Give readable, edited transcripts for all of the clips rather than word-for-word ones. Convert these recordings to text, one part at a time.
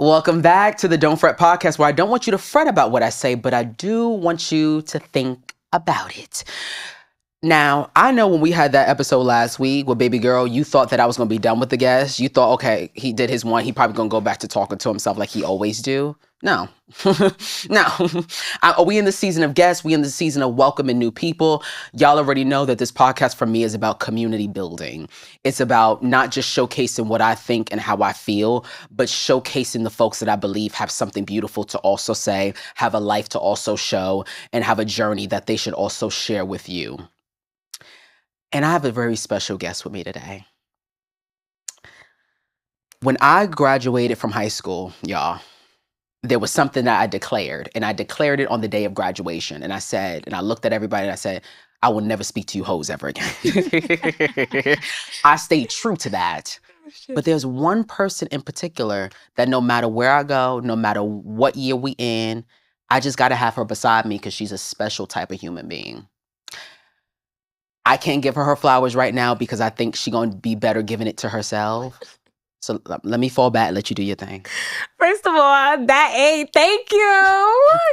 Welcome back to the Don't Fret podcast, where I don't want you to fret about what I say, but I do want you to think about it. Now, I know when we had that episode last week with Baby Girl, you thought that I was going to be done with the guest. You thought, okay, he did his one. He probably going to go back to talking to himself like he always do. No. No. Are we in the season of guests? We in the season of welcoming new people? Y'all already know that this podcast for me is about community building. It's about not just showcasing what I think and how I feel, but showcasing the folks that I believe have something beautiful to also say, have a life to also show, and have a journey that they should also share with you. And I have a very special guest with me today. When I graduated from high school, y'all, there was something that I declared, and I declared it on the day of graduation. And I said, and I looked at everybody and I said, I will never speak to you hoes ever again. I stayed true to that. But there's one person in particular that no matter where I go, no matter what year we in, I just got to have her beside me because she's a special type of human being. I can't give her flowers right now because I think she's going to be better giving it to herself. So let me fall back and let you do your thing. First of all, thank you.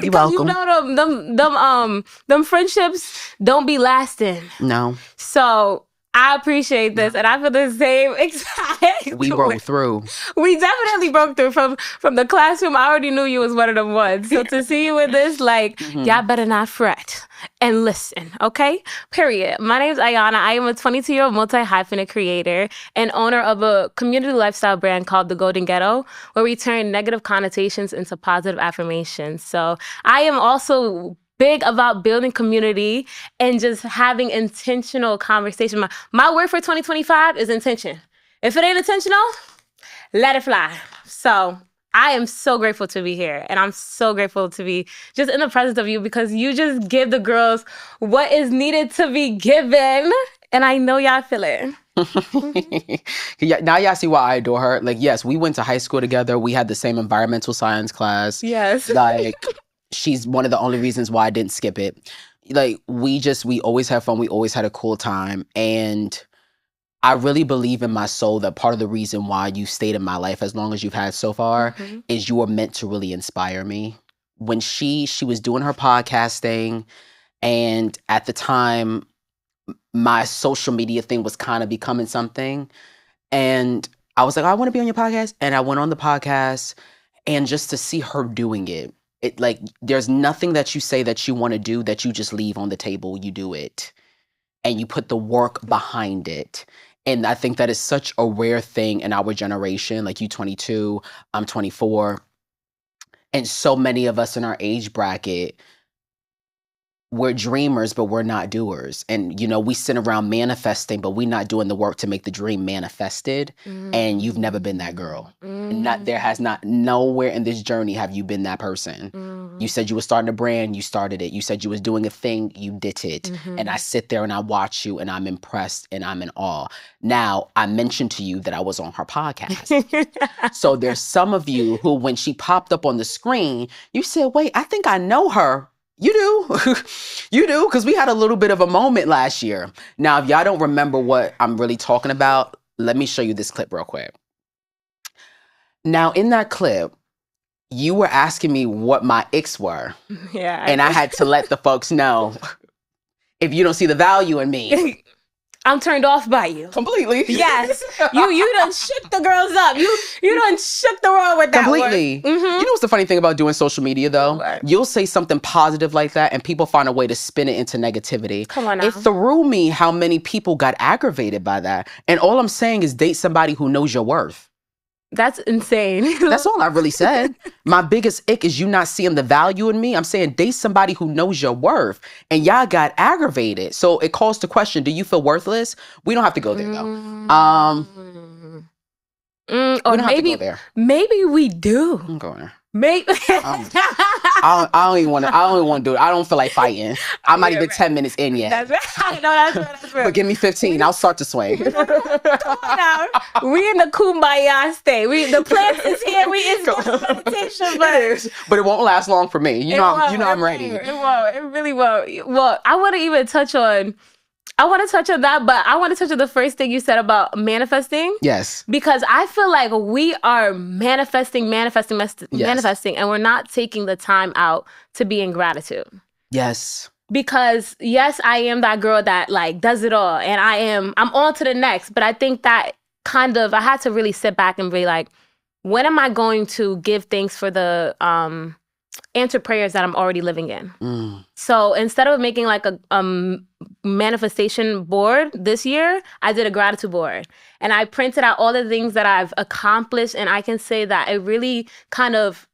You're welcome. You know them friendships don't be lasting. No. So I appreciate this, and I feel the same exact. We broke through. We definitely broke through from the classroom. I already knew you was one of them ones. So to see you with this, like, y'all better not fret and listen, okay? Period. My name's Ayana. I am a 22-year-old multi-hyphenate creator and owner of a community lifestyle brand called The Golden Ghetto, where we turn negative connotations into positive affirmations. So I am also big about building community and just having intentional conversation. My word for 2025 is intention. If it ain't intentional, let it fly. So I am so grateful to be here, and I'm so grateful to be just in the presence of you because you just give the girls what is needed to be given, and I know y'all feel it. Now y'all see why I adore her. Like, yes, we went to high school together. We had the same environmental science class. Yes. Like, she's one of the only reasons why I didn't skip it. Like, we always had fun. We always had a cool time. And I really believe in my soul that part of the reason why you stayed in my life as long as you've had so far is you were meant to really inspire me. When she was doing her podcasting, and at the time, my social media thing was kind of becoming something. And I was like, I want to be on your podcast. And I went on the podcast, and just to see her doing it, like, there's nothing that you say that you want to do that you just leave on the table. You do it. And you put the work behind it. And I think that is such a rare thing in our generation. Like, you 22, I'm 24. And so many of us in our age bracket, we're dreamers, but we're not doers. And, you know, we sit around manifesting, but we're not doing the work to make the dream manifested. And you've never been that girl. Nowhere in this journey have you been that person. You said you were starting a brand, you started it. You said you was doing a thing, you did it. And I sit there and I watch you, and I'm impressed and I'm in awe. Now, I mentioned to you that I was on her podcast. So there's some of you who, when she popped up on the screen, you said, wait, I think I know her. You do. You do, because we had a little bit of a moment last year. Now, if y'all don't remember what I'm really talking about, let me show you this clip real quick. Now, in that clip, you were asking me what my icks were. Yeah. And I had to let the folks know, if you don't see the value in me, I'm turned off by you. Completely. Yes. You done shook the girls up. You done shook the world with that completely. You know what's the funny thing about doing social media, though? What? You'll say something positive like that, and people find a way to spin it into negativity. Come on now. It threw me how many people got aggravated by that. And all I'm saying is date somebody who knows your worth. That's insane. That's all I really said. My biggest ick is you not seeing the value in me. I'm saying date somebody who knows your worth. And y'all got aggravated. So it calls to question, do you feel worthless? We don't have to go there, though. Or maybe we do. I'm going there. Maybe. I don't even want to do it. I don't feel like fighting. I'm not even 10 minutes in yet. That's right. No, that's right. But give me 15. I'll start to swing. Come on now. We in the kumbaya state. The plants is here. We in meditation, but it won't last long for me. I'm ready. It won't. It really won't. Well, I want to even touch on I want to touch on that, but I want to touch on the first thing you said about manifesting. Yes. Because I feel like we are manifesting, and we're not taking the time out to be in gratitude. Yes. Because yes, I am that girl that like does it all, and I'm on to the next. But I think that I had to really sit back and be like, when am I going to give thanks for the answer prayers that I'm already living in? So instead of making like a manifestation board this year, I did a gratitude board, and I printed out all the things that I've accomplished, and I can say that it really kind of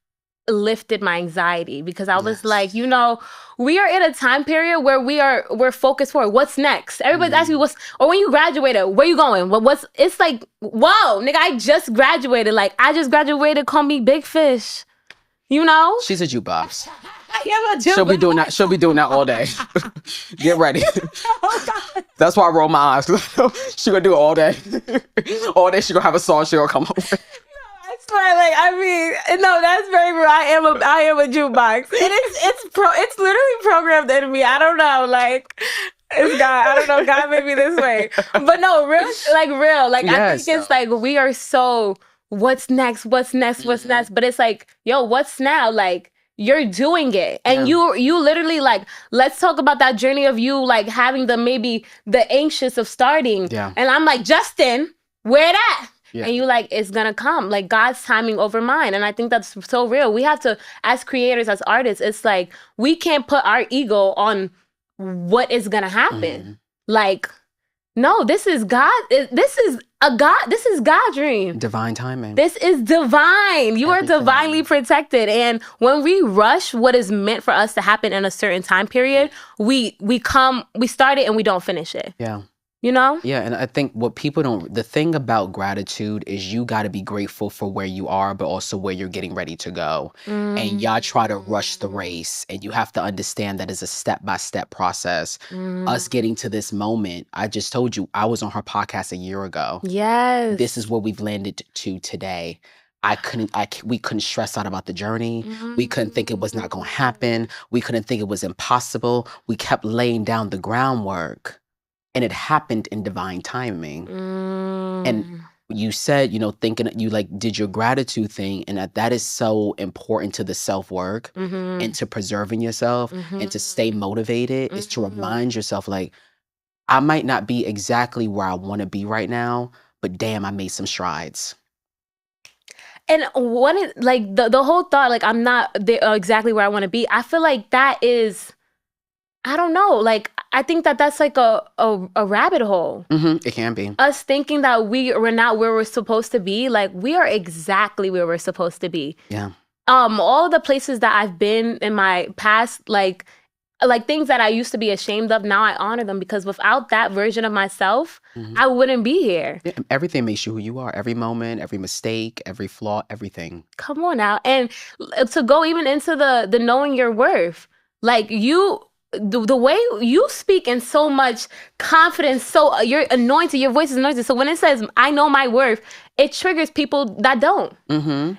lifted my anxiety, because I was like, you know, we are in a time period where we're focused for what's next. Everybody's asking me or when you graduated, where you going? It's like, whoa, nigga, I just graduated. Like, I just graduated, call me Big Fish. You know? She's a jukebox. I am a jukebox. She'll be doing that all day. Get ready. Oh, God. That's why I roll my eyes. She gonna do it all day. All day she gonna have a song she gonna come up with. I swear, like, I mean, no, that's very real. I am a jukebox. It's literally programmed into me. I don't know, like, it's God. I don't know. God made me this way. But no, real. Like, yes. I think it's like we are so, what's next? What's next? What's next? But it's like, yo, what's now? Like, you're doing it. And you literally, like, let's talk about that journey of you, like, having the anxious of starting. Yeah. And I'm like, Justin, where that? Yeah. And you like, it's gonna come. Like, God's timing over mine. And I think that's so real. We have to, as creators, as artists, it's like, we can't put our ego on what is gonna happen. Like, no, this is God. This is God's dream. Divine timing. This is divine. You are divinely protected. And when we rush what is meant for us to happen in a certain time period, we start it and we don't finish it. Yeah. You know? Yeah, and I think what people don't, the thing about gratitude is you got to be grateful for where you are, but also where you're getting ready to go. And y'all try to rush the race, and you have to understand that it's a step-by-step process. Us getting to this moment, I just told you, I was on her podcast a year ago. Yes. This is where we've landed to today. We couldn't stress out about the journey. We couldn't think it was not going to happen. We couldn't think it was impossible. We kept laying down the groundwork. And it happened in divine timing. And you said, you know, thinking you like did your gratitude thing, and that is so important to the self-work and to preserving yourself and to stay motivated is to remind yourself, like, I might not be exactly where I want to be right now, but damn, I made some strides. And what is, like, the whole thought, like, I'm not exactly where I want to be. I feel like that is, I don't know. Like, I think that's like a rabbit hole. It can be. Us thinking that we're not where we're supposed to be. Like, we are exactly where we're supposed to be. Yeah. All the places that I've been in my past, like things that I used to be ashamed of, now I honor them, because without that version of myself, I wouldn't be here. Yeah, everything makes you who you are. Every moment, every mistake, every flaw, everything. Come on now. And to go even into the knowing your worth, like, the way you speak in so much confidence, so you're anointed, your voice is anointed. So when it says, I know my worth, it triggers people that don't.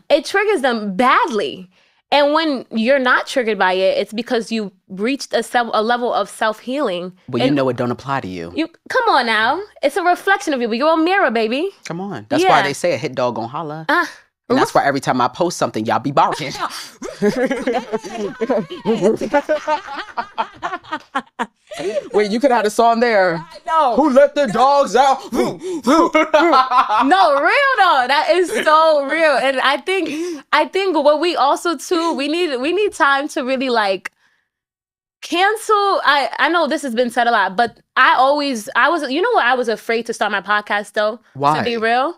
It triggers them badly. And when you're not triggered by it, it's because you reached a level of self-healing. Well, you know it don't apply to you. Come on now. It's a reflection of you. You're a mirror, baby. Come on. That's why they say a hit dog gonna holla. And that's why every time I post something, y'all be barking. Wait, you could have had a song there. No. Who let the dogs out? No, real though. That is so real. And I think what we also too, we need time to really, like, cancel. I know this has been said a lot, but I was, you know what, I was afraid to start my podcast though. Why? To be real.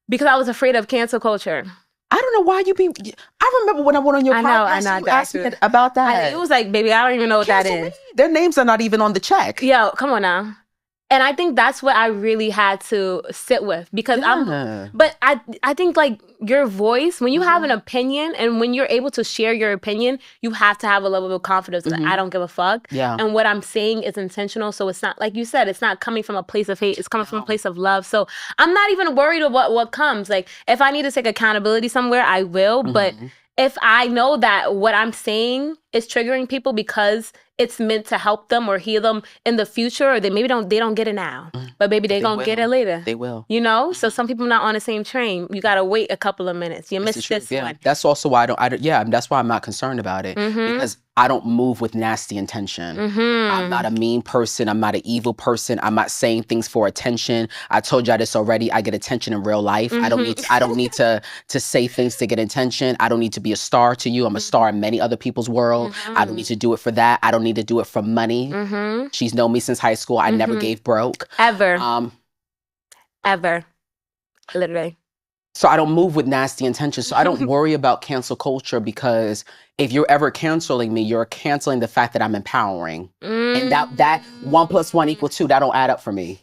Because I was afraid of cancel culture. I don't know why I remember when I went on your podcast, you asked me about that. It was like, baby, I don't even know what that is. Their names are not even on the check. Yo, come on now. And I think that's what I really had to sit with, because but I think, like, your voice, when you have an opinion and when you're able to share your opinion, you have to have a level of confidence that I don't give a fuck. Yeah. And what I'm saying is intentional. So it's not, like you said, it's not coming from a place of hate. It's coming from a place of love. So I'm not even worried about what comes. Like, if I need to take accountability somewhere, I will. But if I know that what I'm saying is triggering people because it's meant to help them or heal them in the future, or they don't get it now, but maybe they're gonna get it later. They will. You know, so some people not on the same train. You gotta wait a couple of minutes. You missed this one. That's also why that's why I'm not concerned about it, because I don't move with nasty intention. I'm not a mean person. I'm not an evil person. I'm not saying things for attention. I told y'all this already. I get attention in real life. I don't need to say things to get attention. I don't need to be a star to you. I'm a star in many other people's world. I don't need to do it for that. I don't need to do it for money. She's known me since high school. I never gave broke. Ever. Literally. So I don't move with nasty intentions. So I don't worry about cancel culture, because if you're ever canceling me, you're canceling the fact that I'm empowering. And that 1 + 1 = 2, that don't add up for me.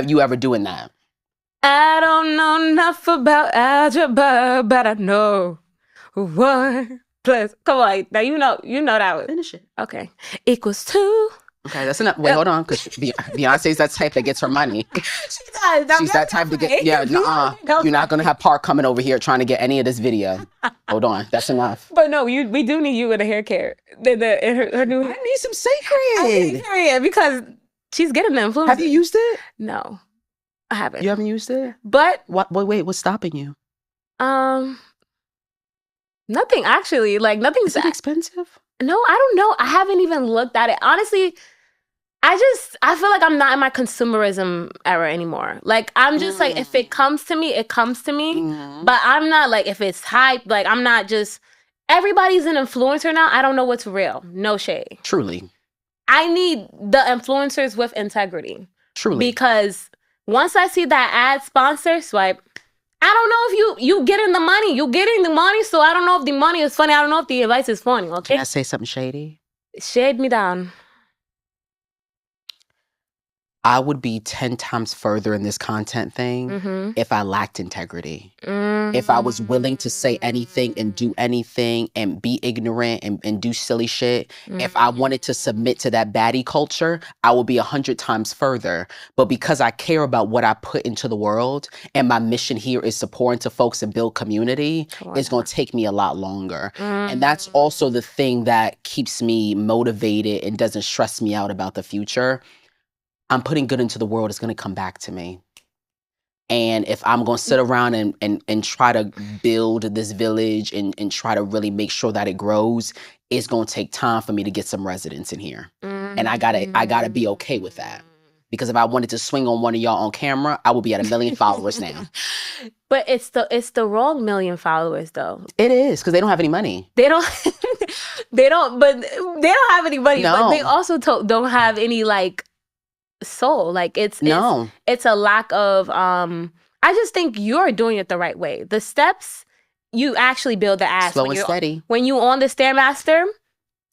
You ever doing that? I don't know enough about algebra, but I know 1 +. Come on, now you know that one. Finish it. Okay, = 2. Okay, that's enough. Wait, hold on, because Beyonce's that type that gets her money. She does. She's that type to get. Yeah, you're not gonna have Park coming over here trying to get any of this video. Hold on, that's enough. But no, we do need you in a hair care. In her new. I need some Sacred. Period, because she's getting the influence. Have you used it? No, I haven't. You haven't used it? But what? Wait, what's stopping you? Nothing actually. Like nothing's. Is it expensive? No, I don't know. I haven't even looked at it. Honestly, I feel like I'm not in my consumerism era anymore. Like, I'm just like, if it comes to me, it comes to me. But I'm not like, if it's hype, like, I'm not just, everybody's an influencer now. I don't know what's real. No shade. Truly. I need the influencers with integrity. Truly. Because once I see that ad sponsor swipe, I don't know if you getting the money. You getting the money, so I don't know if the money is funny. I don't know if the advice is funny, okay? Can I say something shady? Shade me down. I would be 10 times further in this content thing if I lacked integrity. If I was willing to say anything and do anything and be ignorant and do silly shit. If I wanted to submit to that baddie culture, I would be 100 times further. But because I care about what I put into the world and my mission here is supporting to folks and build community, it's going to take me a lot longer. And that's also the thing that keeps me motivated and doesn't stress me out about the future. I'm putting good into the world, it's going to come back to me. And if I'm going to sit around and try to build this village and try to really make sure that it grows, it's going to take time for me to get some residents in here. And I gotta be okay with that. Because if I wanted to swing on one of y'all on camera, I would be at 1 million followers now. But it's the wrong 1 million followers, though. It is, because they don't have any money. They don't have any money, no. But they also don't have any, like, soul. Like, it's a lack of I just think you're doing it the right way. The steps, you actually build the ass slow and steady. When you on the Stairmaster,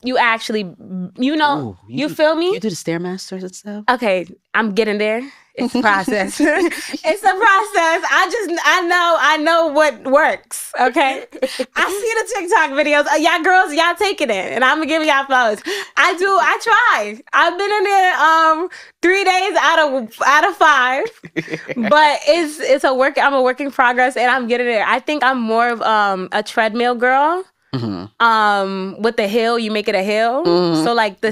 you actually, you feel me? You do the Stairmasters and stuff? Okay, I'm getting there. It's a process. It's a process. I know what works, okay? I see the TikTok videos. Y'all girls, y'all taking it. And I'm gonna give y'all flowers. I try. I've been in there 3 days out of 5. But it's a work, I'm a work in progress and I'm getting there. I think I'm more of a treadmill girl. With the hill, you make it a hill. So like the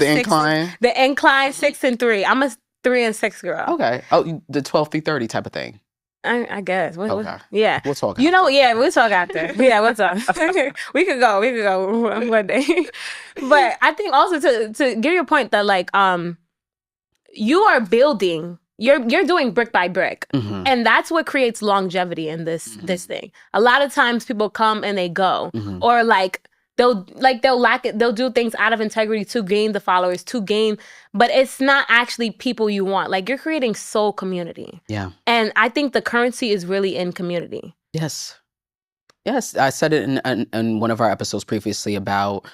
incline 6 and 3. I'm a 3 and 6 girl. Okay. Oh, the 12 through 30 type of thing. I guess. Okay. Yeah. We'll talk. We'll talk after. Yeah, we'll talk. We could go one day. But I think also to give you a point that like you are building. You're doing brick by brick. And that's what creates longevity in this thing. A lot of times people come and they go. Or like they'll lack it, they'll do things out of integrity to gain the followers, but it's not actually people you want. Like, you're creating soul community. Yeah. And I think the currency is really in community. Yes. I said it in one of our episodes previously about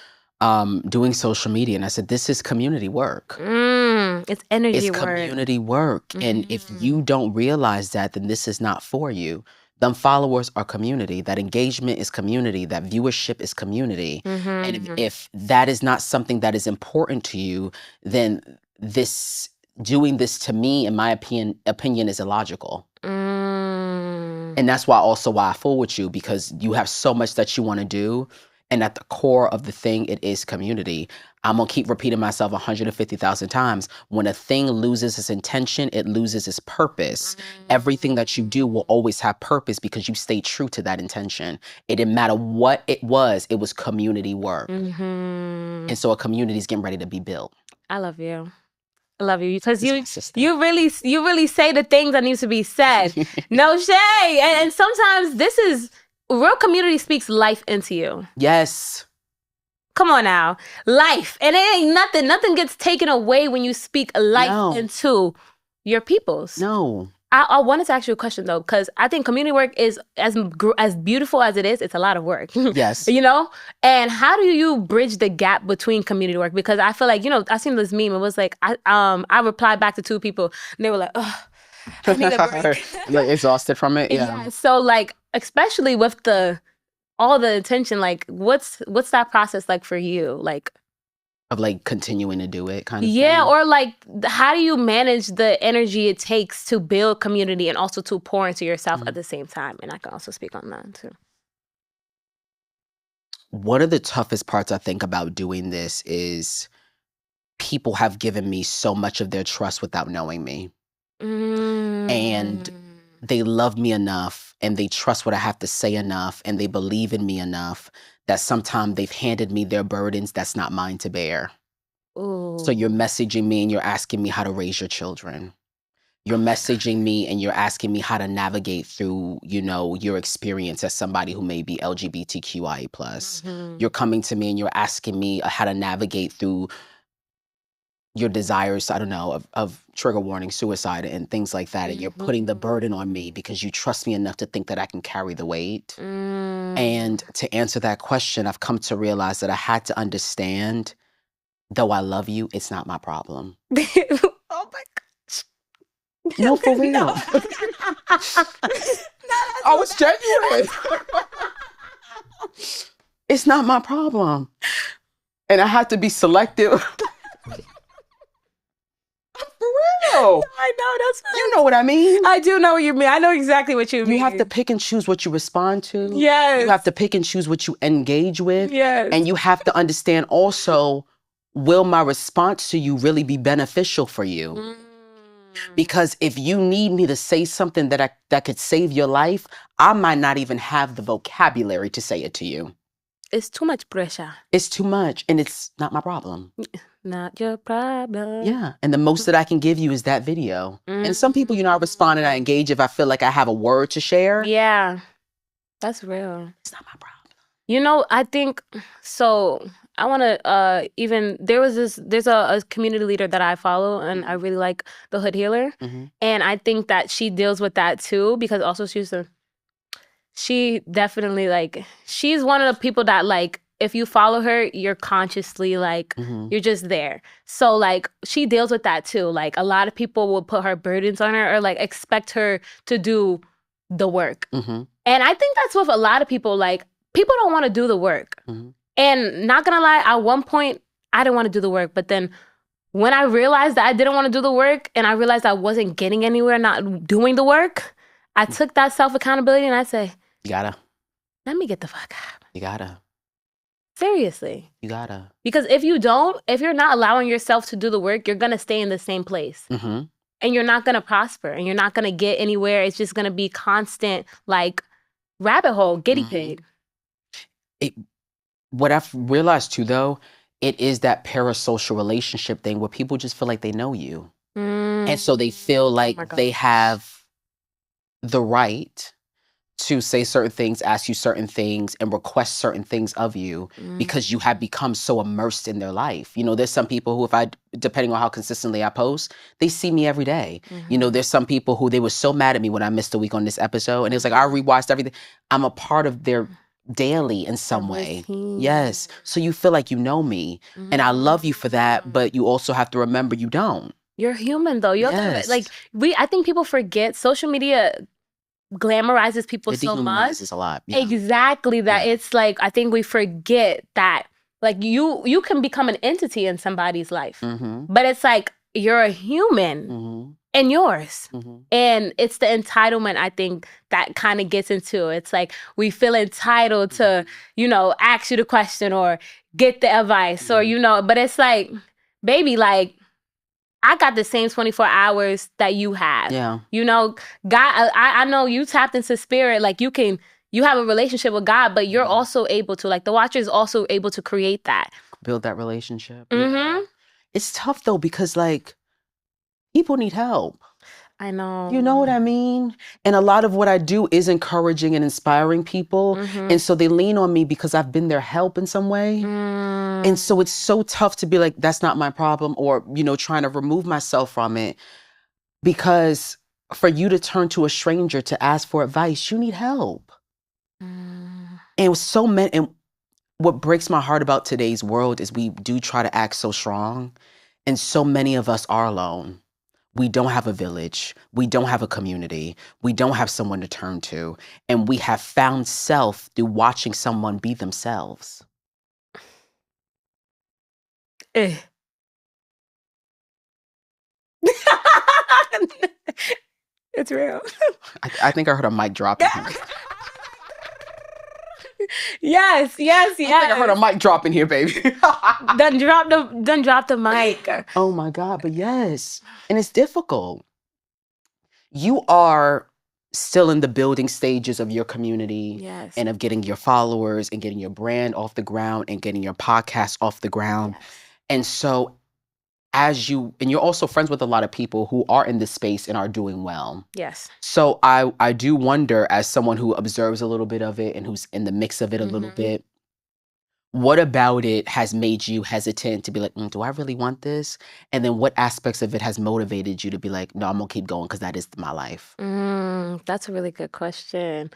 doing social media, and I said this is community work. It's energy work. It's work. Community work. And if you don't realize that, then this is not for you. Them followers are community. That engagement is community. That viewership is community. And if that is not something that is important to you, then doing this to me, in my opinion, is illogical. And that's why I fool with you, because you have so much that you want to do. And at the core of the thing, it is community. I'm going to keep repeating myself 150,000 times. When a thing loses its intention, it loses its purpose. Everything that you do will always have purpose because you stay true to that intention. It didn't matter what it was community work. And so a community is getting ready to be built. I love you. I love you because you really say the things that need to be said. No shade. And sometimes this is real community speaks life into you. Yes. Come on now. Life. And it ain't nothing. Nothing gets taken away when you speak life into your peoples. No. I wanted to ask you a question though, because I think community work is as beautiful as it is. It's a lot of work. Yes. You know? And how do you bridge the gap between community work? Because I feel like, I seen this meme. It was like, I replied back to 2 people and they were like, oh, I need a break. Like exhausted from it? Yeah. So like, especially with all the attention, like what's that process like for you? Like of like continuing to do it kind of thing? Or like how do you manage the energy it takes to build community and also to pour into yourself at the same time? And I can also speak on that too. One of the toughest parts I think about doing this is people have given me so much of their trust without knowing me. And they love me enough and they trust what I have to say enough and they believe in me enough that sometimes they've handed me their burdens that's not mine to bear. Ooh. So you're messaging me and you're asking me how to raise your children. You're messaging me and you're asking me how to navigate through, your experience as somebody who may be LGBTQIA+. You're coming to me and you're asking me how to navigate through your desires, I don't know, of trigger warning, suicide and things like that. And you're putting the burden on me because you trust me enough to think that I can carry the weight. And to answer that question, I've come to realize that I had to understand, though I love you, it's not my problem. Oh my gosh. No, for real. No. I was genuine. It's not my problem. And I have to be selective. For real. I know, that's right. You know what I mean? I do know what you mean. I know exactly what you mean. You have to pick and choose what you respond to. Yes. You have to pick and choose what you engage with. Yes. And you have to understand also, will my response to you really be beneficial for you? Because if you need me to say something that could save your life, I might not even have the vocabulary to say it to you. It's too much pressure. It's too much, and it's not my problem. Not your problem. Yeah, and the most that I can give you is that video. And some people, I respond and I engage if I feel like I have a word to share. Yeah, that's real. It's not my problem. I think, so I want to, there's a community leader that I follow and I really like, the Hood Healer. And I think that she deals with that too, because also she definitely she's one of the people that if you follow her, you're consciously you're just there. So she deals with that too. A lot of people will put her burdens on her or expect her to do the work. And I think that's with a lot of people. People don't want to do the work. And not gonna lie, at one point I didn't want to do the work, but then when I realized that I didn't want to do the work and I realized I wasn't getting anywhere not doing the work, I took that self-accountability and I say, you gotta. Let me get the fuck out. You gotta. Seriously. You gotta. Because if you're not allowing yourself to do the work, you're going to stay in the same place. And you're not going to prosper and you're not going to get anywhere. It's just going to be constant, rabbit hole, guinea pig. What I've realized too, though, it is that parasocial relationship thing where people just feel like they know you. And so they feel like they have the right to say certain things, ask you certain things, and request certain things of you because you have become so immersed in their life. There's some people who, depending on how consistently I post, they see me every day. There's some people who they were so mad at me when I missed a week on this episode, and it was I rewatched everything. I'm a part of their daily in some way. Yes. So you feel like you know me, and I love you for that, but you also have to remember you don't. You're human, though. You have to, I think people forget social media glamorizes people so much. It dehumanizes a lot. Yeah. Exactly. That it's I think we forget that you can become an entity in somebody's life. But it's you're a human and yours. And it's the entitlement, I think, that kind of gets into it. It's like we feel entitled to, ask you the question or get the advice or, but it's like, baby, like, I got the same 24 hours that you have. Yeah. God, I know you tapped into spirit. Like you have a relationship with God, but you're also able to, like the Watcher is also able to create that. Build that relationship. Yeah. It's tough though, because like people need help. I know. You know what I mean? And a lot of what I do is encouraging and inspiring people. And so they lean on me because I've been their help in some way. And so it's so tough to be like, that's not my problem, or, trying to remove myself from it. Because for you to turn to a stranger to ask for advice, you need help. And it was so many. And what breaks my heart about today's world is we do try to act so strong. And so many of us are alone. We don't have a village. We don't have a community. We don't have someone to turn to. And we have found self through watching someone be themselves. It's real. I think I heard a mic drop. Yes. I think I heard a mic drop in here, baby. Done drop the mic. Oh my God, but yes. And it's difficult. You are still in the building stages of your community and of getting your followers and getting your brand off the ground and getting your podcast off the ground. Yes. And so and you're also friends with a lot of people who are in this space and are doing well. Yes. So I do wonder, as someone who observes a little bit of it and who's in the mix of it a little bit, what about it has made you hesitant to be like, do I really want this? And then what aspects of it has motivated you to be like, no, I'm gonna keep going because that is my life? That's a really good question.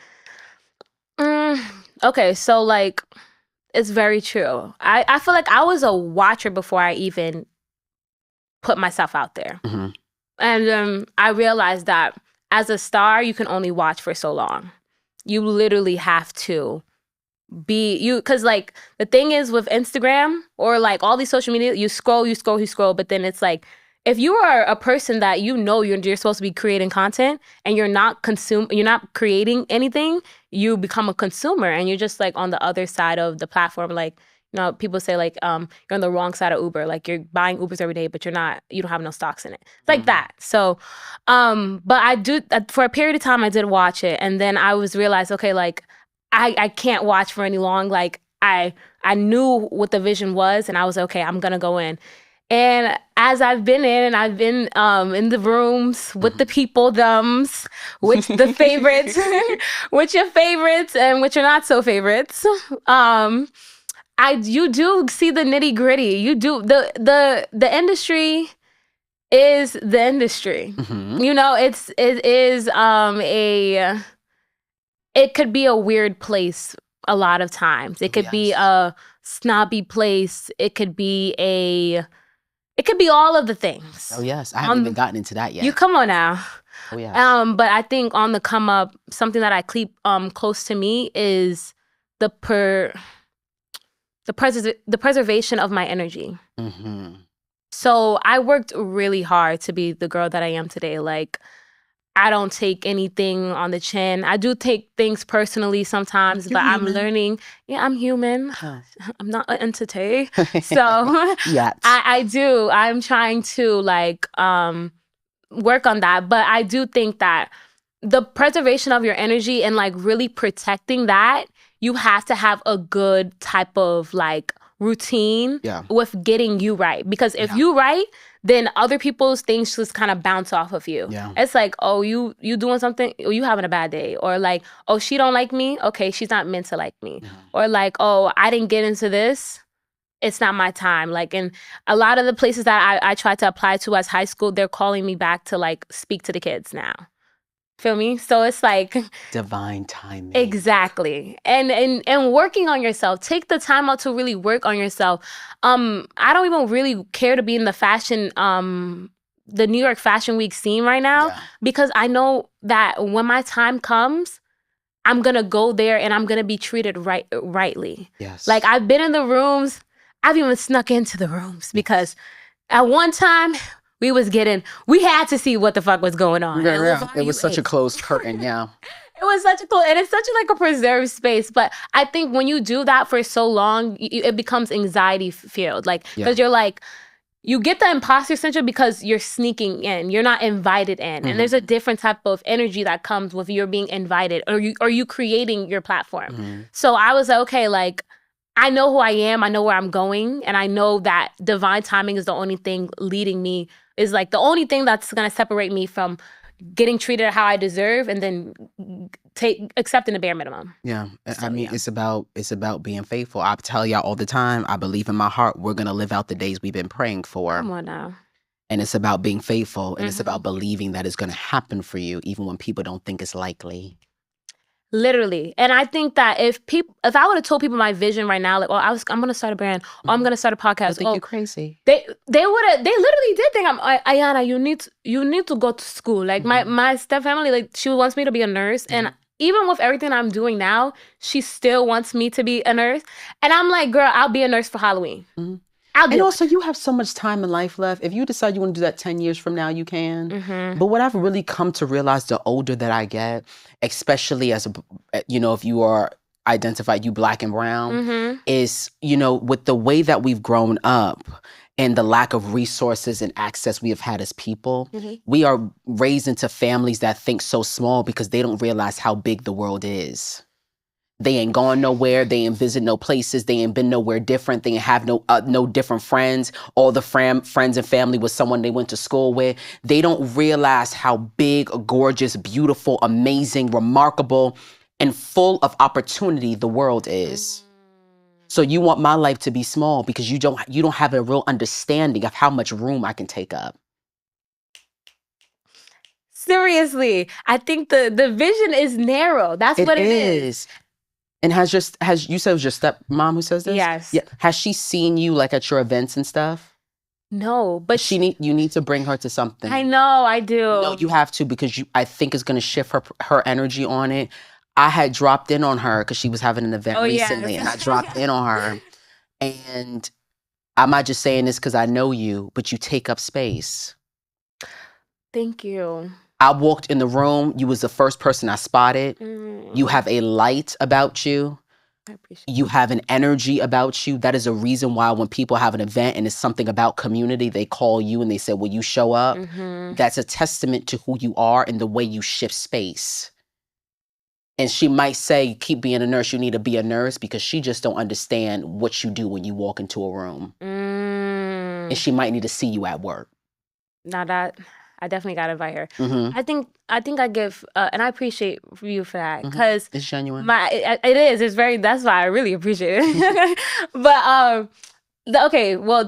Okay, so like, it's very true. I feel like I was a watcher before I even put myself out there. And I realized that as a star, you can only watch for so long. You literally have to because like the thing is with Instagram or like all these social media, you scroll, but then it's like, if you are a person that you're supposed to be creating content and you're not creating anything, you become a consumer and you're just like on the other side of the platform. Like, people say like, you're on the wrong side of Uber. Like you're buying Ubers every day, but you don't have no stocks in it. It's like that. So, but I do, for a period of time, I did watch it. And then I realized, okay, like I can't watch for any long. Like I knew what the vision was and I was okay, I'm going to go in. And as I've been in the rooms with the people, with the favorites, with your favorites and with your not so favorites, you do see the nitty gritty. You do the industry is the industry. It could be a weird place a lot of times. It could be a snobby place. It could be all of the things. Oh yes, I haven't even gotten into that yet. You come on now. Oh yes. But I think on the come up, something that I keep close to me is the preservation of my energy. So I worked really hard to be the girl that I am today. Like, I don't take anything on the chin. I do take things personally sometimes, but I'm learning. Yeah, I'm human. Huh. I'm not an entity. So yes. I do. I'm trying to like work on that. But I do think that the preservation of your energy and like really protecting that, you have to have a good type of like routine with getting you right. Because if you right, then other people's things just kind of bounce off of you. Yeah. It's like, oh, you doing something, or you having a bad day. Or like, oh, she don't like me. Okay, she's not meant to like me. Or like, oh, I didn't get into this. It's not my time. Like, in a lot of the places that I tried to apply to as high school, they're calling me back to like speak to the kids now. Feel me? So it's like divine timing. Exactly. And working on yourself. Take the time out to really work on yourself. I don't even really care to be in the fashion the New York Fashion Week scene right now because I know that when my time comes, I'm going to go there and I'm going to be treated rightly. Yes. Like, I've been in the rooms. I've even snuck into the rooms because at one time we had to see what the fuck was going on. It was such a closed curtain. Yeah. It was such a cool, and it's such a preserved space. But I think when you do that for so long, it becomes anxiety filled. Like, because you're like, you get the imposter syndrome because you're sneaking in. You're not invited in. And there's a different type of energy that comes with you being invited or you creating your platform. So I was like, okay, like, I know who I am. I know where I'm going. And I know that divine timing is the only thing leading me, is like the only thing that's going to separate me from getting treated how I deserve and then accepting the bare minimum. Yeah. So, I mean, it's about being faithful. I tell y'all all the time, I believe in my heart we're going to live out the days we've been praying for. Come on now. And it's about being faithful, and it's about believing that it's going to happen for you even when people don't think it's likely. Literally. And I think that if I would have told people my vision right now, like, oh, I'm going to start a brand, or I'm going to start a podcast. I think you're crazy. They literally did think, Ayana, you need to go to school. Like my step family, like she wants me to be a nurse. And even with everything I'm doing now, she still wants me to be a nurse. And I'm like, girl, I'll be a nurse for Halloween. And also, you have so much time in life left. If you decide you want to do that 10 years from now, you can. But what I've really come to realize the older that I get, especially as if you are identified, you Black and brown, is, with the way that we've grown up and the lack of resources and access we have had as people, we are raised into families that think so small because they don't realize how big the world is. They ain't gone nowhere. They ain't visit no places. They ain't been nowhere different. They ain't have no different friends. All the friends and family was someone they went to school with. They don't realize how big, gorgeous, beautiful, amazing, remarkable, and full of opportunity the world is. So you want my life to be small because you don't have a real understanding of how much room I can take up. Seriously, I think the vision is narrow. That's what it is. And you said it was your stepmom who says this? Yes. Yeah. Has she seen you like at your events and stuff? No, but you need to bring her to something. I know, I do. No, you have to, because I think it's going to shift her energy on it. I had dropped in on her because she was having an event recently, and I dropped in on her. And I'm not just saying this because I know you, but you take up space. Thank you. I walked in the room. You was the first person I spotted. You have a light about you. I appreciate You have an energy about you. That is a reason why when people have an event and it's something about community, they call you and they say, will you show up? That's a testament to who you are and the way you shift space. And she might say, keep being a nurse. You need to be a nurse, because she just don't understand what you do when you walk into a room. And she might need to see you at work. Now that... I definitely gotta invite her. I think I give, and I appreciate you for that, because it's genuine. It is. It's very. That's why I really appreciate it. But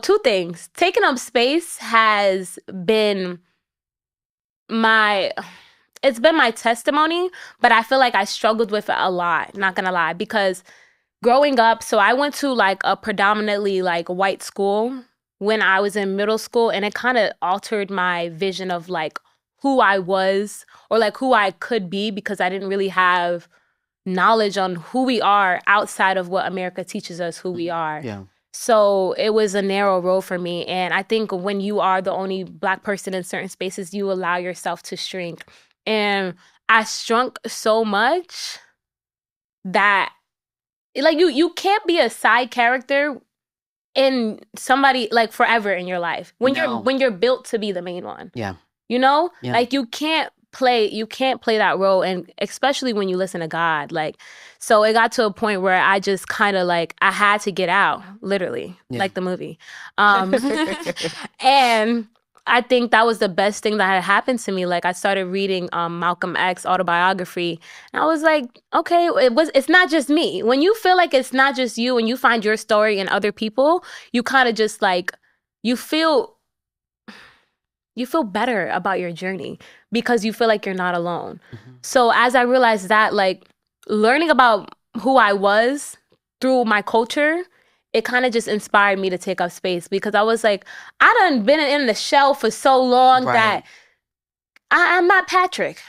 two things. Taking up space has been it's been my testimony, but I feel like I struggled with it a lot. Not gonna lie, because growing up, so I went to like a predominantly like white school when I was in middle school, and it kind of altered my vision of like who I was or like who I could be, because I didn't really have knowledge on who we are outside of what America teaches us who we are. Yeah. So it was a narrow road for me. And I think when you are the only Black person in certain spaces, you allow yourself to shrink. And I shrunk so much that like you can't be a side character in somebody like forever in your life when you're built to be the main one. Yeah. Like you can't play that role, and especially when you listen to God. Like, so it got to a point where I just kind of like I had to get out, literally, like the movie. And I think that was the best thing that had happened to me. Like, I started reading Malcolm X autobiography, and I was like, okay, it's not just me. When you feel like it's not just you, and you find your story in other people, you kind of just like you feel better about your journey because you feel like you're not alone. So as I realized that, like learning about who I was through my culture, it kind of just inspired me to take up space, because I was like, I done been in the shell for so long that I'm not Patrick.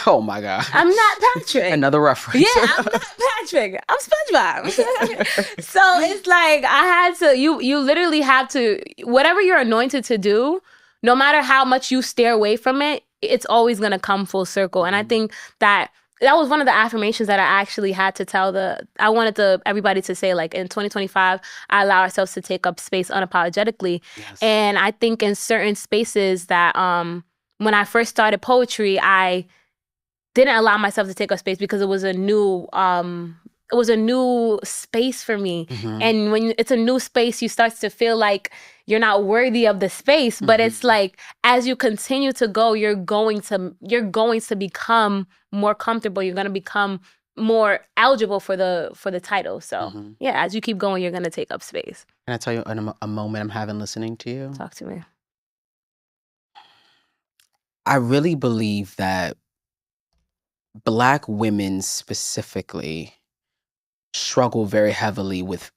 Oh my God. I'm not Patrick. Another reference. Yeah, I'm not Patrick. I'm SpongeBob. So it's like I had to, you literally have to, whatever you're anointed to do, no matter how much you steer away from it, it's always going to come full circle. And I think that was one of the affirmations that I actually had to I wanted everybody to say, like, in 2025, I allow ourselves to take up space unapologetically. Yes. And I think in certain spaces that, when I first started poetry, I didn't allow myself to take up space because it was a new space for me. Mm-hmm. And when it's a new space, you start to feel like you're not worthy of the space. But it's like, as you continue to go, you're going to become more comfortable. You're going to become more eligible for the title. So yeah, as you keep going, you're going to take up space. Can I tell you a moment I'm having listening to you? Talk to me. I really believe that Black women specifically struggle very heavily with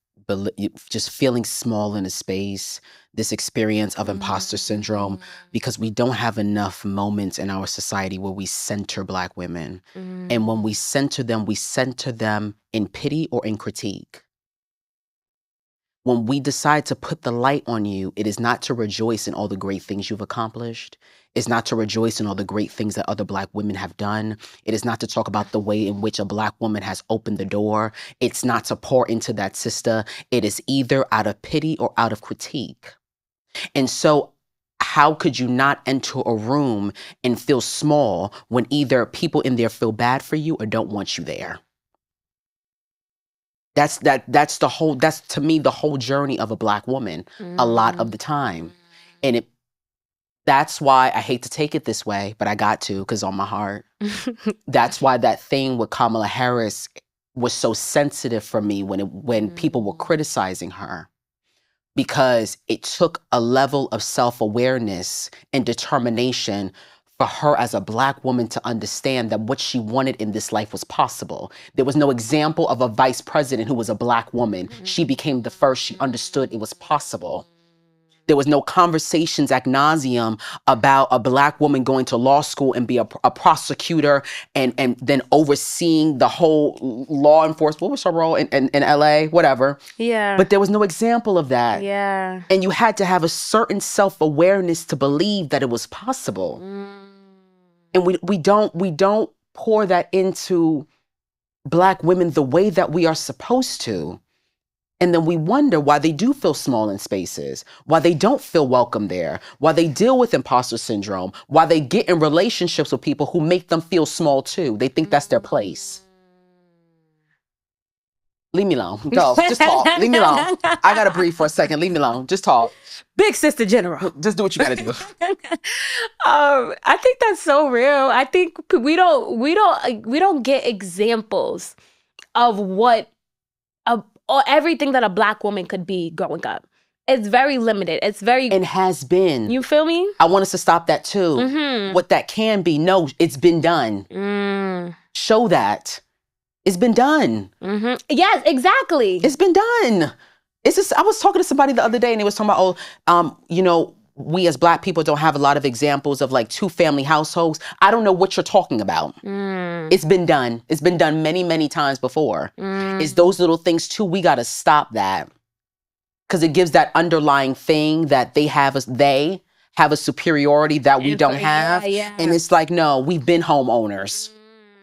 just feeling small in a space, this experience of imposter syndrome, because we don't have enough moments in our society where we center Black women. And when we center them in pity or in critique. When we decide to put the light on you, it is not to rejoice in all the great things you've accomplished. It's not to rejoice in all the great things that other Black women have done. It is not to talk about the way in which a Black woman has opened the door. It's not to pour into that sister. It is either out of pity or out of critique. And so how could you not enter a room and feel small when either people in there feel bad for you or don't want you there? That's to me the whole journey of a Black woman a lot of the time. And that's why I hate to take it this way, but I got to, because on my heart. That's why that thing with Kamala Harris was so sensitive for me when people were criticizing her, because it took a level of self-awareness and determination for her as a Black woman to understand that what she wanted in this life was possible. There was no example of a vice president who was a Black woman. She became the first. She understood it was possible. There was no conversations ad nauseum about a Black woman going to law school and be a prosecutor and then overseeing the whole law enforcement. What was her role in LA? Whatever. Yeah. But there was no example of that. Yeah. And you had to have a certain self-awareness to believe that it was possible. And we don't pour that into Black women the way that we are supposed to. And then we wonder why they do feel small in spaces, why they don't feel welcome there, why they deal with imposter syndrome, why they get in relationships with people who make them feel small too. They think that's their place. Leave me alone. Go. Just talk. Leave me alone. I gotta breathe for a second. Leave me alone. Just talk. Big sister general. Just do what you gotta do. I think that's so real. I think we don't get examples of what or everything that a Black woman could be growing up. It's very limited. It's very... And has been. You feel me? I want us to stop that too. What that can be. No, it's been done. Show that. It's been done. Yes, exactly. It's been done. It's just, I was talking to somebody the other day and they was talking about, we as Black people don't have a lot of examples of like 2-family households. I don't know what you're talking about. It's been done. It's been done many, many times before. It's those little things too. We got to stop that, because it gives that underlying thing that they have a superiority that we don't have. And it's like, no, we've been homeowners.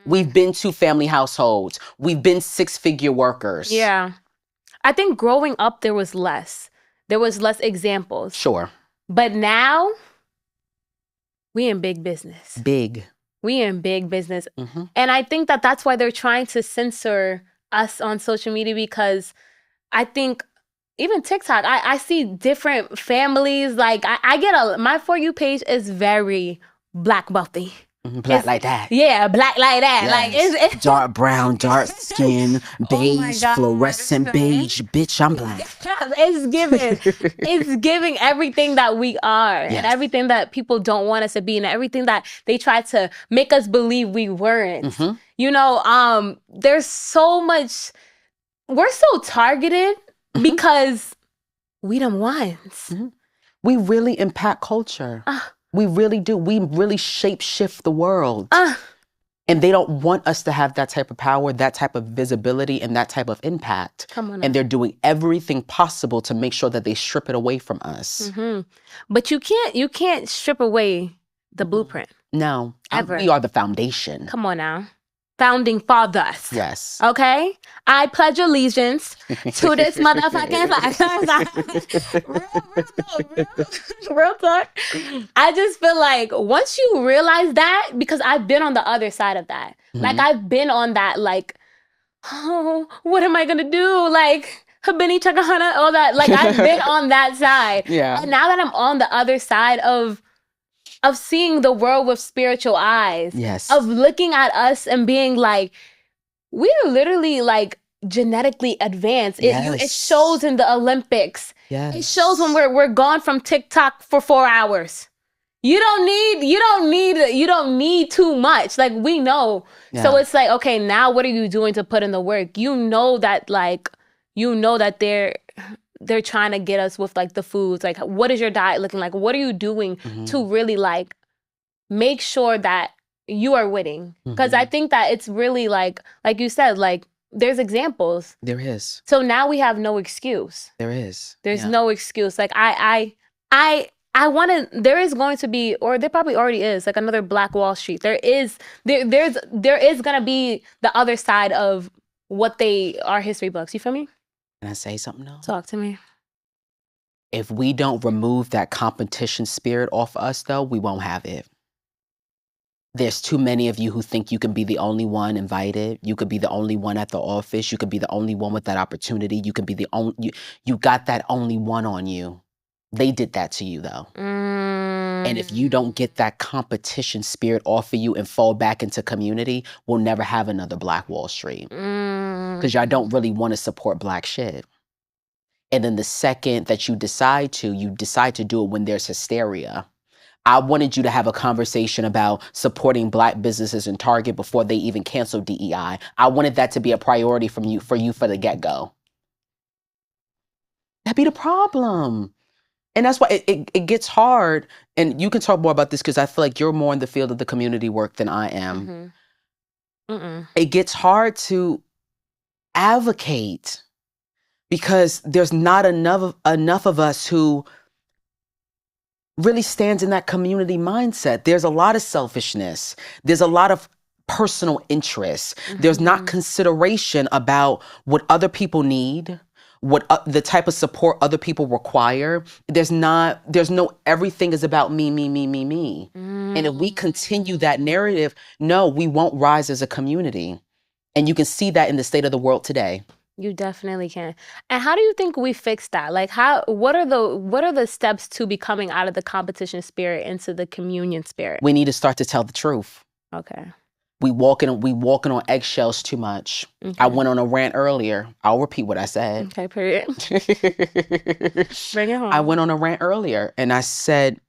We've been 2-family households. We've been 6-figure workers. Yeah. I think growing up, there was less examples. Sure. But now, we in big business. We in big business. And I think that's why they're trying to censor us on social media, because I think even TikTok, I see different families. Like, I get my For You page is very Black wealthy. Black like that. Yeah, black like that. Yes. Like it's dark brown, dark skin, beige, fluorescent beige. Bitch, I'm Black. It's giving everything that we are, and everything that people don't want us to be, and everything that they try to make us believe we weren't. There's so much. We're so targeted because we them ones. We really impact culture. We really do. We really shape shift the world. And they don't want us to have that type of power, that type of visibility, and that type of impact. Come on. And they're doing everything possible to make sure that they strip it away from us. But you can't strip away the blueprint. No. Ever. We are the foundation. Come on now. Founding fathers. Yes. Okay? I pledge allegiance to this motherfucking flag. Real talk. I just feel like once you realize that, because I've been on the other side of that. Like, I've been on that, like, oh, what am I going to do? Like, Habini Chakahana, all that. Like, I've been on that side. Yeah. And now that I'm on the other side of seeing the world with spiritual eyes. Yes. Of looking at us and being like, we're literally like genetically advanced. It shows in the Olympics. Yes. It shows when we're gone from TikTok for 4 hours. You don't need too much. Like, we know. Yeah. So it's like, okay, now what are you doing to put in the work? You know that they're trying to get us with like the foods. Like, what is your diet looking like? What are you doing to really like make sure that you are winning? Because I think that it's really like you said, like, there's examples. There is. So now we have no excuse. There is. There's no excuse. Like, I want to, there is going to be, or there probably already is, like another Black Wall Street. There is going to be the other side of what they are history books. You feel me? Can I say something else? Talk to me. If we don't remove that competition spirit off us, though, we won't have it. There's too many of you who think you can be the only one invited. You could be the only one at the office. You could be the only one with that opportunity. You could be the only, you got that only one on you. They did that to you, though. And if you don't get that competition spirit off of you and fall back into community, we'll never have another Black Wall Street. Because y'all don't really want to support Black shit. And then the second that you decide to do it when there's hysteria. I wanted you to have a conversation about supporting Black businesses in Target before they even canceled DEI. I wanted that to be a priority for you for the get-go. That'd be the problem. And that's why it gets hard. And you can talk more about this because I feel like you're more in the field of the community work than I am. It gets hard to advocate because there's not enough of us who really stands in that community mindset. There's a lot of selfishness. There's a lot of personal interest. There's not consideration about what other people need, what the type of support other people require. There's no everything is about me. And if we continue that narrative, no, we won't rise as a community. And you can see that in the state of the world today. You definitely can. And how do you think we fix that? Like, what are the steps to becoming out of the competition spirit into the communion spirit? We need to start to tell the truth. Okay. We walking on eggshells too much. Okay. I went on a rant earlier. I'll repeat what I said. Okay, period. Bring it home. I went on a rant earlier and I said,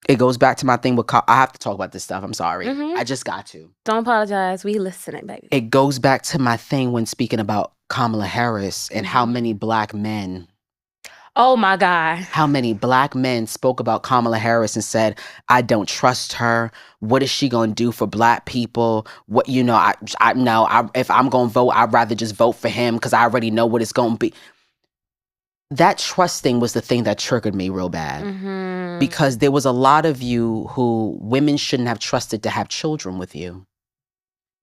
it goes back to my thing with, I have to talk about this stuff. I'm sorry. I just got to. Don't apologize. We listening, baby. It goes back to my thing when speaking about Kamala Harris and how many Black men. Oh my God. How many Black men spoke about Kamala Harris and said, I don't trust her. What is she going to do for Black people? What, if I'm going to vote, I'd rather just vote for him because I already know what it's going to be. That trusting was the thing that triggered me real bad. Because there was a lot of you who women shouldn't have trusted to have children with you.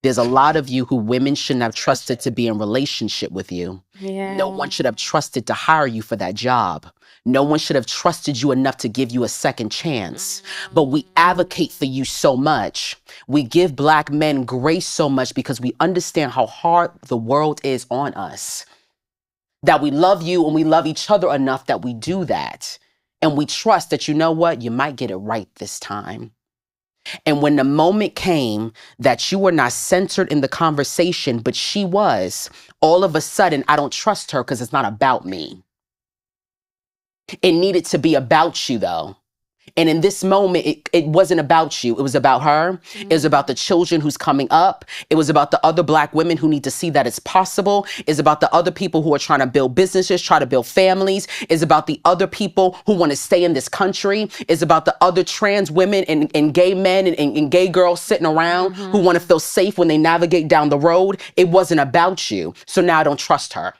There's a lot of you who women shouldn't have trusted to be in relationship with you. Yeah. No one should have trusted to hire you for that job. No one should have trusted you enough to give you a second chance. But we advocate for you so much. We give Black men grace so much because we understand how hard the world is on us. That we love you and we love each other enough that we do that. And we trust that, you know what, you might get it right this time. And when the moment came that you were not centered in the conversation, but she was, all of a sudden, I don't trust her because it's not about me. It needed to be about you, though. And in this moment, it wasn't about you. It was about her. It was about the children who's coming up. It was about the other Black women who need to see that it's possible. It's about the other people who are trying to build businesses, try to build families. It's about the other people who want to stay in this country. It's about the other trans women and gay men and gay girls sitting around who want to feel safe when they navigate down the road. It wasn't about you. So now I don't trust her.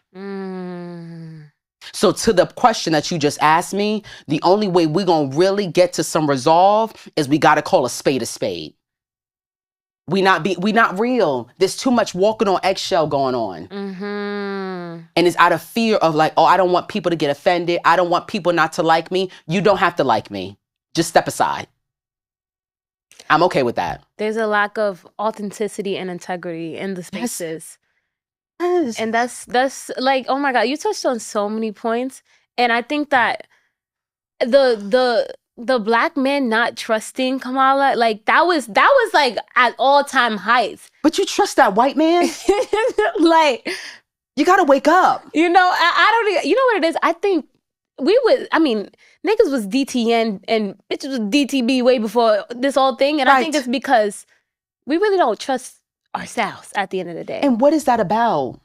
So to the question that you just asked me, the only way we're going to really get to some resolve is we got to call a spade a spade. We not real. There's too much walking on eggshell going on. And it's out of fear of like, oh, I don't want people to get offended. I don't want people not to like me. You don't have to like me. Just step aside. I'm okay with that. There's a lack of authenticity and integrity in the spaces. Yes. And that's like, oh my God, you touched on so many points. And I think that the Black men not trusting Kamala, like that was like at all-time heights. But you trust that white man? Like, you gotta wake up. You know, I don't, you know what it is? I think niggas was DTN and bitches was DTB way before this whole thing. And I think it's because we really don't trust ourselves at the end of the day. And what is that about?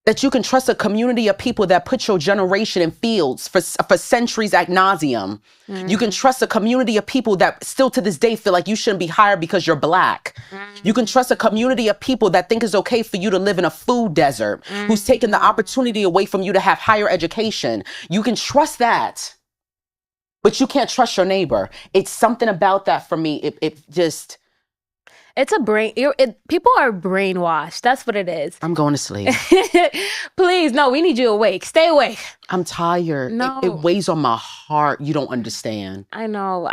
That you can trust a community of people that put your generation in fields for centuries ad nauseum. You can trust a community of people that still to this day feel like you shouldn't be hired because you're Black. You can trust a community of people that think it's okay for you to live in a food desert, who's taken the opportunity away from you to have higher education. You can trust that, but you can't trust your neighbor. It's something about that for me. It just... It's a people are brainwashed. That's what it is. I'm going to sleep. Please, no, we need you awake. Stay awake. I'm tired. No. It weighs on my heart. You don't understand. I know.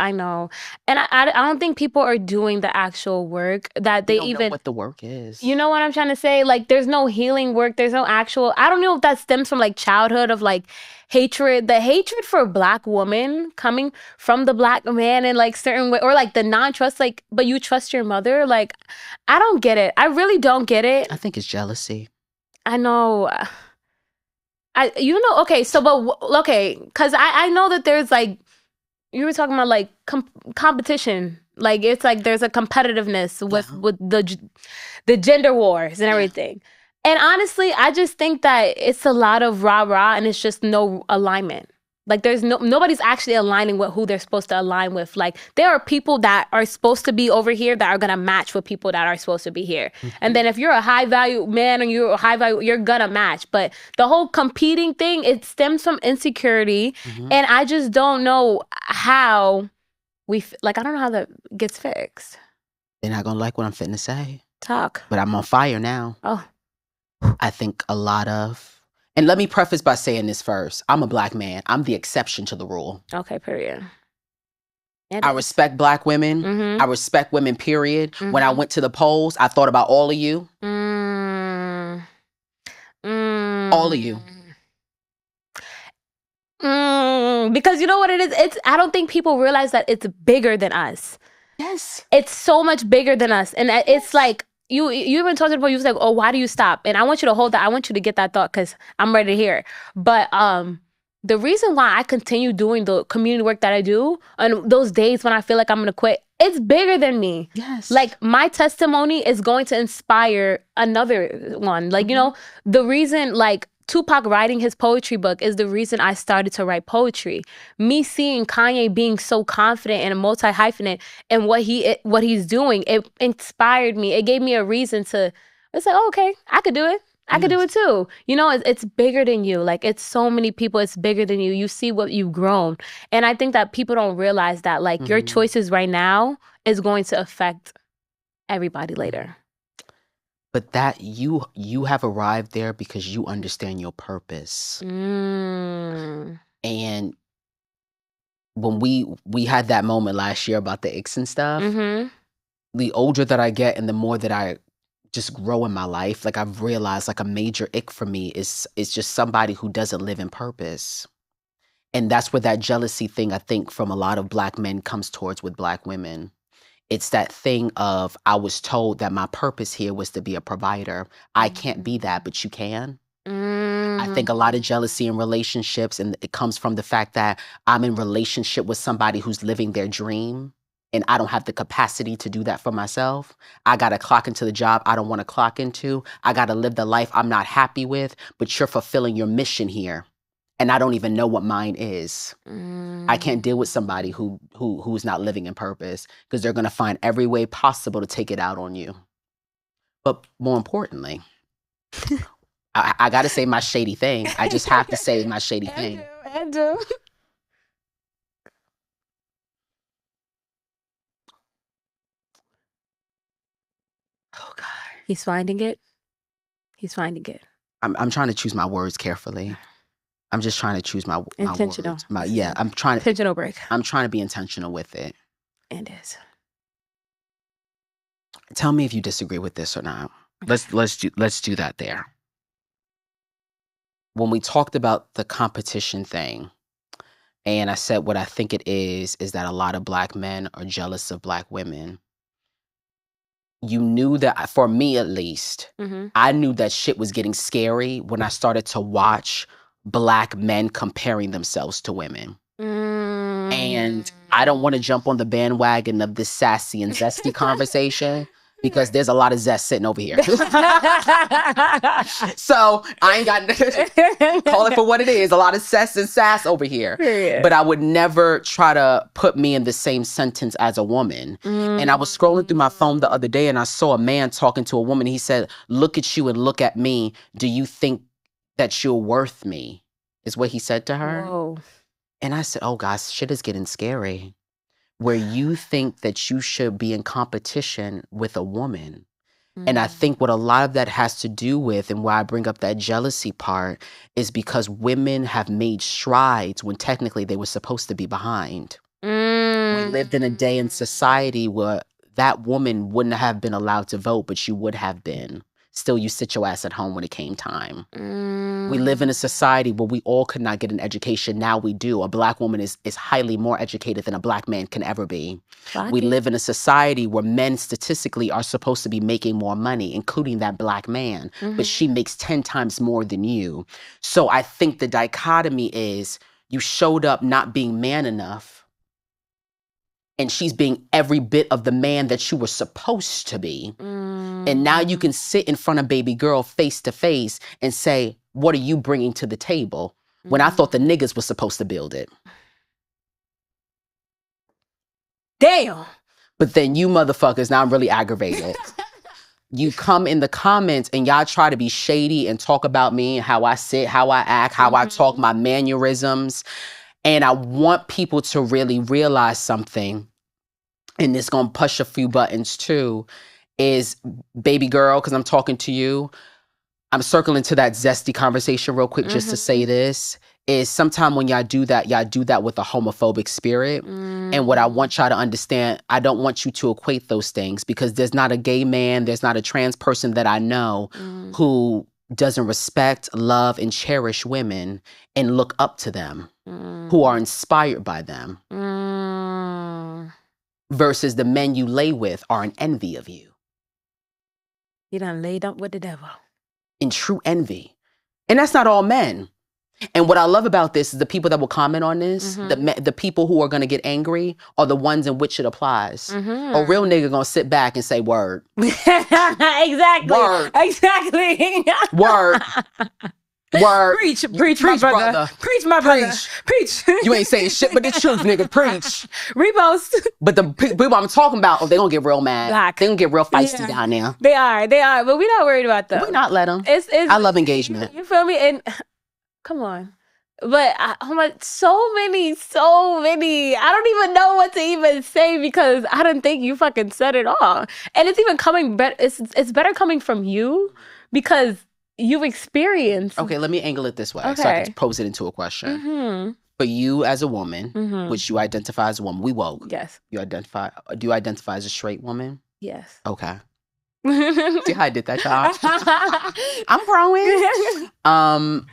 And I don't think people are doing the actual work that they don't know what the work is. You know what I'm trying to say? Like, there's no healing work. There's no actual, I don't know if that stems from like childhood of like hatred, the hatred for Black women coming from the Black man in like certain way, or like the non-trust, like, but you trust your mother. Like, I don't get it. I really don't get it. I think it's jealousy. I know. Because I know that there's like, you were talking about like competition. Like, it's like there's a competitiveness with the gender wars and everything. And honestly, I just think that it's a lot of rah-rah and it's just no alignment. Like, there's nobody's actually aligning with who they're supposed to align with. Like, there are people that are supposed to be over here that are going to match with people that are supposed to be here. And then if you're a high value man and you're a high value, you're going to match. But the whole competing thing, it stems from insecurity. And I just don't know how I don't know how that gets fixed. They're not going to like what I'm fitting to say. Talk. But I'm on fire now. Oh. I think a lot of, and let me preface by saying this first. I'm a Black man. I'm the exception to the rule. Okay, period. I respect Black women. I respect women, period. When I went to the polls, I thought about all of you. All of you. Because you know what it is? I don't think people realize that it's bigger than us. Yes. It's so much bigger than us. And it's like, you even talked about, you was like, oh, why do you stop? And I want you to hold that. I want you to get that thought because I'm ready to hear it. But the reason why I continue doing the community work that I do on those days when I feel like I'm going to quit, it's bigger than me. Yes. Like, my testimony is going to inspire another one. Like, you know, the reason, like, Tupac writing his poetry book is the reason I started to write poetry. Me seeing Kanye being so confident and multi-hyphenate and what he's doing, it inspired me. It gave me a reason to, it's like, oh, okay, I could do it. I could do it too. You know, it's bigger than you. Like, it's so many people, it's bigger than you. You see what you've grown. And I think that people don't realize that, like, your choices right now is going to affect everybody later. But that you have arrived there because you understand your purpose. And when we had that moment last year about the icks and stuff, the older that I get and the more that I just grow in my life, like, I've realized, like, a major ick for me is just somebody who doesn't live in purpose. And that's where that jealousy thing, I think, from a lot of Black men comes towards with Black women. It's that thing of, I was told that my purpose here was to be a provider. I can't be that, but you can. I think a lot of jealousy in relationships, and it comes from the fact that I'm in relationship with somebody who's living their dream, and I don't have the capacity to do that for myself. I got to clock into the job I don't want to clock into. I got to live the life I'm not happy with, but you're fulfilling your mission here. And I don't even know what mine is. I can't deal with somebody who's not living in purpose, because they're going to find every way possible to take it out on you. But more importantly, I got to say my shady thing. I just have to say my shady thing. I do. Oh, God. He's finding it. He's finding it. I'm trying to choose my words carefully. I'm just trying to choose my intentional words. I'm trying to intentional break. I'm trying to be intentional with it. And is. Tell me if you disagree with this or not. Let's do that there. When we talked about the competition thing, and I said what I think it is that a lot of Black men are jealous of Black women. You knew that, for me at least, I knew that shit was getting scary when I started to watch Black men comparing themselves to women. And I don't want to jump on the bandwagon of this sassy and zesty conversation, because there's a lot of zest sitting over here. So I ain't got call it for what it is. A lot of zest and sass over here. Period. But I would never try to put me in the same sentence as a woman. And I was scrolling through my phone the other day, and I saw a man talking to a woman. He said, "Look at you and look at me. Do you think that you're worth me?" Is what he said to her. Whoa. And I said, oh, gosh, shit is getting scary. Where you think that you should be in competition with a woman. And I think what a lot of that has to do with, and why I bring up that jealousy part, is because women have made strides when technically they were supposed to be behind. We lived in a day in society where that woman wouldn't have been allowed to vote, but she would have been. Still, you sit your ass at home when it came time. We live in a society where we all could not get an education. Now we do. A Black woman is highly more educated than a Black man can ever be. We live in a society where men statistically are supposed to be making more money, including that Black man. But she makes 10 times more than you. So I think the dichotomy is you showed up not being man enough, and she's being every bit of the man that you were supposed to be. And now you can sit in front of baby girl face to face and say, what are you bringing to the table? When I thought the niggas were supposed to build it. Damn. But then you motherfuckers, now I'm really aggravated. You come in the comments and y'all try to be shady and talk about me and how I sit, how I act, how I talk, my mannerisms. And I want people to really realize something, and it's going to push a few buttons too, is baby girl, because I'm talking to you. I'm circling to that zesty conversation real quick just to say this, is sometime when y'all do that with a homophobic spirit. And what I want y'all to understand, I don't want you to equate those things, because there's not a gay man, there's not a trans person that I know who doesn't respect, love, and cherish women and look up to them, who are inspired by them, versus the men you lay with are in envy of you. You done laid up with the devil. In true envy. And that's not all men. And what I love about this is the people that will comment on this, the people who are going to get angry are the ones in which it applies. A real nigga going to sit back and say, word. Exactly. Word. Exactly. Word. Word. Preach, my brother. Preach, my brother. Preach. You ain't saying shit but the truth, nigga. Preach. Repost. But the people I'm talking about, they gonna get real mad. They gonna get real feisty down there. They are. But we're not worried about them. We not let them. I love engagement. You feel me? And come on. But I'm like, so many. I don't even know what to even say, because I don't think you fucking said it all. And it's even coming better. It's better coming from you, because you've experienced. Okay, let me angle it this way so I can pose it into a question. For you as a woman, which you identify as a woman, we woke. Yes. Do you identify as a straight woman? Yes. Okay. See how I did that, y'all? I'm growing.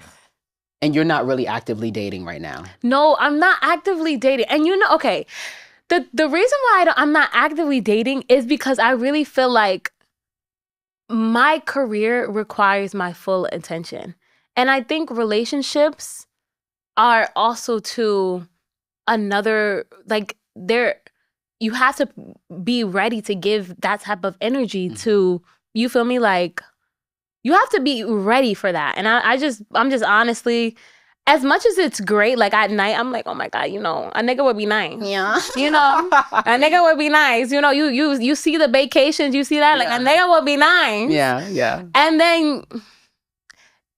And you're not really actively dating right now. No, I'm not actively dating. And okay, the reason why I'm not actively dating is because I really feel like my career requires my full attention. And I think relationships are also to another, like, you have to be ready to give that type of energy to, you feel me? Like, you have to be ready for that. And I'm just honestly, as much as it's great, like at night, I'm like, oh my God, you know, a nigga would be nice. Yeah. You know, a nigga would be nice. You know, you see the vacations, you see that, like a nigga would be nice. Yeah, yeah. And then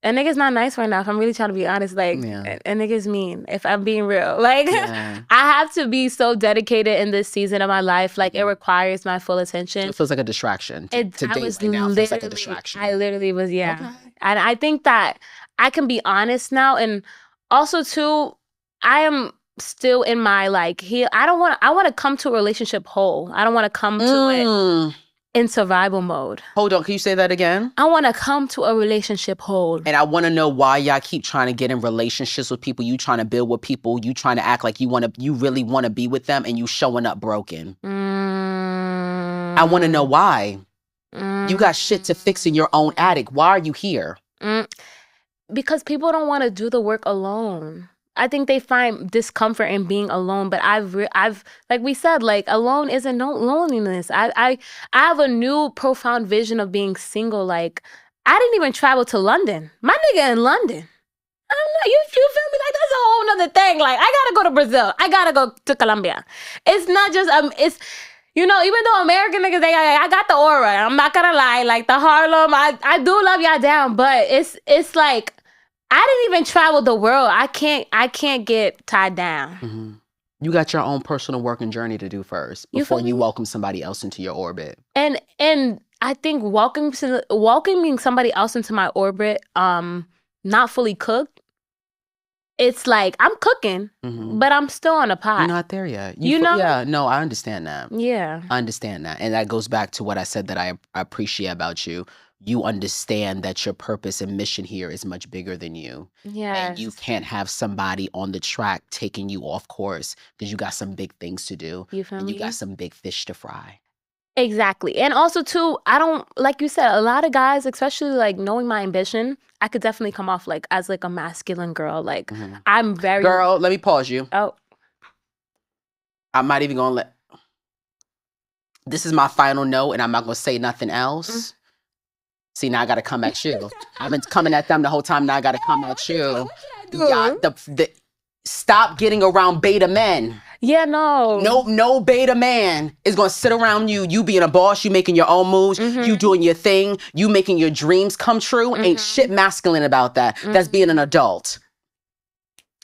a nigga's not nice right now. If I'm really trying to be honest, like a nigga's mean. If I'm being real, like I have to be so dedicated in this season of my life. Like it requires my full attention. It feels like a distraction. To date right now, it feels like a distraction. I literally was, okay. And I think that I can be honest now, and also too, I am still in my like I want to come to a relationship whole. I don't want to come to it in survival mode. Hold on, can you say that again? I want to come to a relationship whole. And I want to know why y'all keep trying to get in relationships with people. You trying to build with people. You trying to act like you really want to be with them, and you showing up broken. I want to know why. You got shit to fix in your own attic. Why are you here? Because people don't want to do the work alone. I think they find discomfort in being alone, but I've like we said, like alone isn't no loneliness. I have a new profound vision of being single. Like I didn't even travel to London. My nigga in London. I don't know. You feel me? Like that's a whole nother thing. Like I gotta go to Brazil. I gotta go to Colombia. It's not just it's. You know, even though American niggas, I got the aura. I'm not gonna lie. Like the Harlem, I do love y'all down, but it's like I didn't even travel the world. I can't get tied down. You got your own personal work and journey to do first before you welcome somebody else into your orbit. And I think welcoming somebody else into my orbit, not fully cooked. It's like I'm cooking, but I'm still on a pot. You're not there yet. You know? Yeah, no, I understand that. Yeah. I understand that. And that goes back to what I said that I appreciate about you. You understand that your purpose and mission here is much bigger than you. Yeah. And you can't have somebody on the track taking you off course because you got some big things to do. You feel me? You got some big fish to fry. Exactly. And also too, I don't, like you said, a lot of guys, especially like knowing my ambition, I could definitely come off like as like a masculine girl. Like I'm very... Girl, let me pause you. Oh. I'm not even going to let... This is my final note and I'm not going to say nothing else. See, now I got to come at you. I've been coming at them the whole time. Now I got to come at you. Yeah, stop getting around beta men. Yeah, no. No beta man is going to sit around you. You being a boss, you making your own moves, you doing your thing, you making your dreams come true. Ain't shit masculine about that. That's being an adult.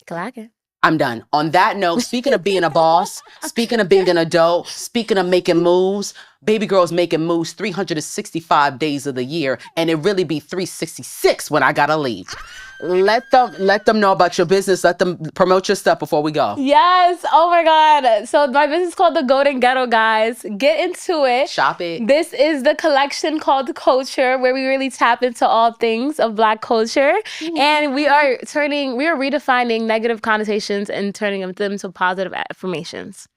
Like it. I'm done. On that note, speaking of being a boss, speaking of being an adult, speaking of making moves, baby girl's making moves 365 days of the year, and it really be 366 when I gotta leave. Let them know about your business. Let them promote your stuff before we go. Yes. Oh my God. So my business is called The Golden Ghetto, guys. Get into it. Shop it. This is the collection called Culture, where we really tap into all things of Black culture. And we are redefining negative connotations and turning them into positive affirmations.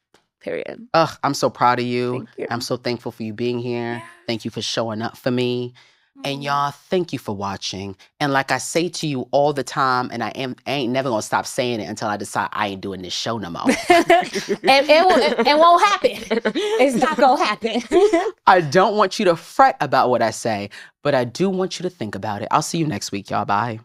Period. Ugh, I'm so proud of you. Thank you. I'm so thankful for you being here. Thank you for showing up for me. And y'all, thank you for watching. And like I say to you all the time, and I ain't never gonna stop saying it until I decide I ain't doing this show no more. It won't happen. It's not gonna happen. I don't want you to fret about what I say, but I do want you to think about it. I'll see you next week, y'all. Bye.